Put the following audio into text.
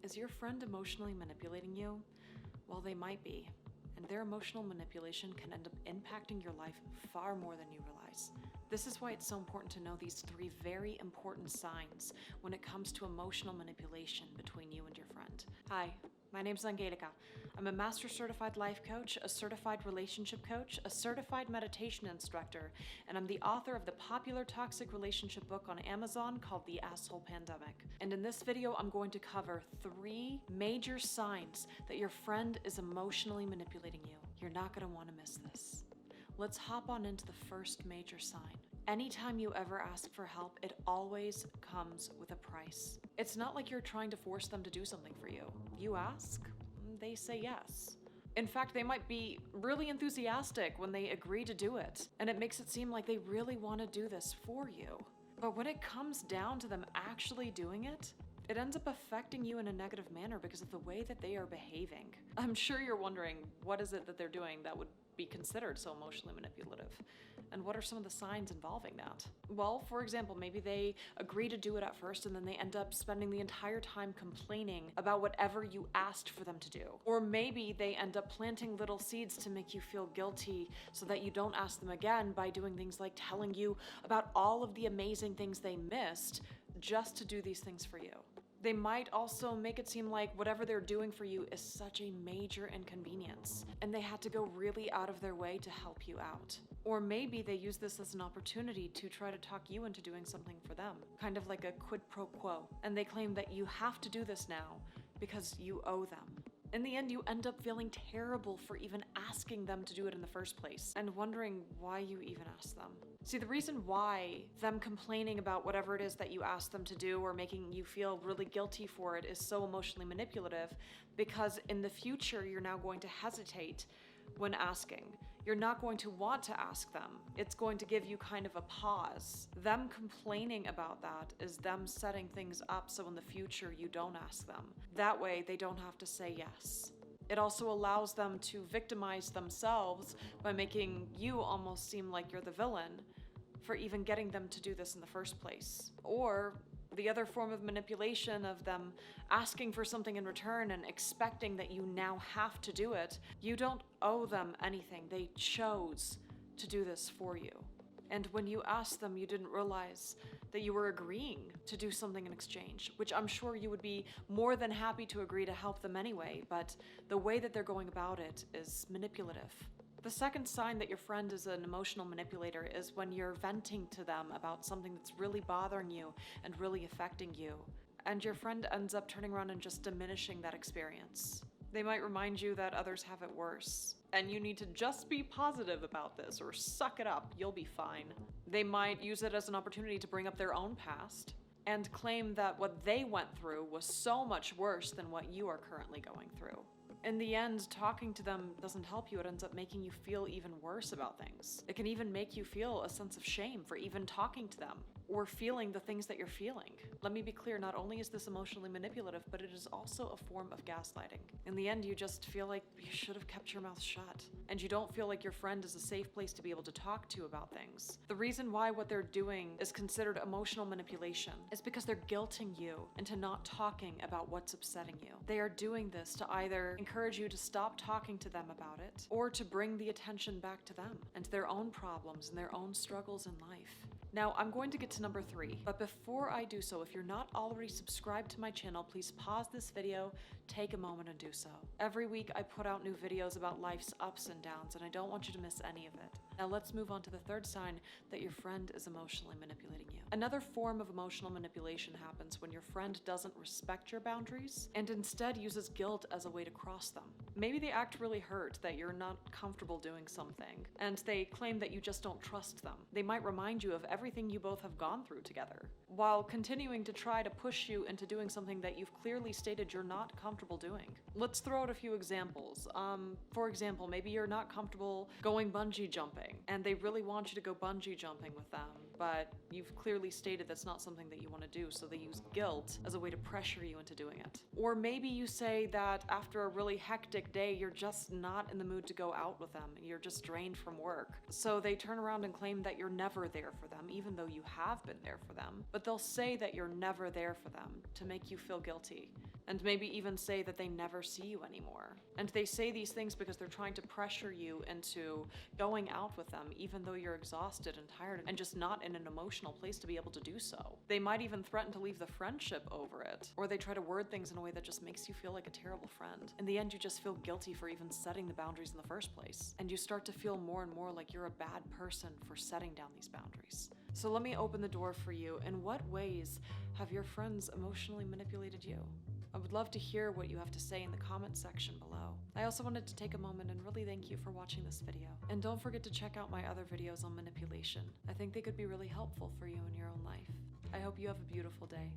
Is your friend emotionally manipulating you? Well, they might be. And their emotional manipulation can end up impacting your life far more than you realize. This is why it's so important to know these 3 very important signs when it comes to emotional manipulation between you and your friend. Hi, my name's Angelica. I'm a Master Certified Life Coach, a Certified Relationship Coach, a Certified Meditation Instructor, and I'm the author of the popular toxic relationship book on Amazon called The Asshole Pandemic. And in this video, I'm going to cover 3 major signs that your friend is emotionally manipulating you. You're not going to want to miss this. Let's hop on into the first major sign. Anytime you ever ask for help, it always comes with a price. It's not like you're trying to force them to do something for you. You ask, they say yes. In fact, they might be really enthusiastic when they agree to do it, and it makes it seem like they really want to do this for you. But when it comes down to them actually doing it, it ends up affecting you in a negative manner because of the way that they are behaving. I'm sure you're wondering, what is it that they're doing that would be considered so emotionally manipulative? And what are some of the signs involving that? Well, for example, maybe they agree to do it at first and then they end up spending the entire time complaining about whatever you asked for them to do. Or maybe they end up planting little seeds to make you feel guilty so that you don't ask them again by doing things like telling you about all of the amazing things they missed just to do these things for you. They might also make it seem like whatever they're doing for you is such a major inconvenience, and they had to go really out of their way to help you out. Or maybe they use this as an opportunity to try to talk you into doing something for them, kind of like a quid pro quo, and they claim that you have to do this now because you owe them. In the end, you end up feeling terrible for even asking them to do it in the first place and wondering why you even asked them. See, the reason why them complaining about whatever it is that you asked them to do or making you feel really guilty for it is so emotionally manipulative because in the future, you're now going to hesitate when asking. You're not going to want to ask them. It's going to give you kind of a pause. Them complaining about that is them setting things up so in the future you don't ask them. That way they don't have to say yes. It also allows them to victimize themselves by making you almost seem like you're the villain for even getting them to do this in the first place. Or the other form of manipulation of them asking for something in return and expecting that you now have to do it. You don't owe them anything. They chose to do this for you. And when you asked them, you didn't realize that you were agreeing to do something in exchange, which I'm sure you would be more than happy to agree to help them anyway, but the way that they're going about it is manipulative. The second sign that your friend is an emotional manipulator is when you're venting to them about something that's really bothering you and really affecting you, and your friend ends up turning around and just diminishing that experience. They might remind you that others have it worse, and you need to just be positive about this or suck it up, you'll be fine. They might use it as an opportunity to bring up their own past and claim that what they went through was so much worse than what you are currently going through. In the end, talking to them doesn't help you. It ends up making you feel even worse about things. It can even make you feel a sense of shame for even talking to them or feeling the things that you're feeling. Let me be clear, not only is this emotionally manipulative, but it is also a form of gaslighting. In the end, you just feel like you should have kept your mouth shut, and you don't feel like your friend is a safe place to be able to talk to about things. The reason why what they're doing is considered emotional manipulation is because they're guilting you into not talking about what's upsetting you. They are doing this to either encourage you to stop talking to them about it, or to bring the attention back to them and their own problems and their own struggles in life. Now, I'm going to get to number 3, but before I do so, if you're not already subscribed to my channel, please pause this video, take a moment and do so. Every week I put out new videos about life's ups and downs, and I don't want you to miss any of it. Now let's move on to the third sign that your friend is emotionally manipulating you. Another form of emotional manipulation happens when your friend doesn't respect your boundaries and instead uses guilt as a way to cross them. Maybe they act really hurt that you're not comfortable doing something, and they claim that you just don't trust them. They might remind you of everything you both have gone through together, while continuing to try to push you into doing something that you've clearly stated you're not comfortable doing. Let's throw out a few examples. For example, maybe you're not comfortable going bungee jumping, and they really want you to go bungee jumping with them, but you've clearly stated that's not something that you want to do, so they use guilt as a way to pressure you into doing it. Or maybe you say that after a really hectic day, you're just not in the mood to go out with them, and you're just drained from work. So they turn around and claim that you're never there for them, even though you have been there for them, but they'll say that you're never there for them to make you feel guilty. and maybe even say that they never see you anymore. And they say these things because they're trying to pressure you into going out with them, even though you're exhausted and tired and just not in an emotional place to be able to do so. They might even threaten to leave the friendship over it, or they try to word things in a way that just makes you feel like a terrible friend. In the end, you just feel guilty for even setting the boundaries in the first place, and you start to feel more and more like you're a bad person for setting down these boundaries. So let me open the door for you. In what ways have your friends emotionally manipulated you? I would love to hear what you have to say in the comment section below. I also wanted to take a moment and really thank you for watching this video. And don't forget to check out my other videos on manipulation. I think they could be really helpful for you in your own life. I hope you have a beautiful day.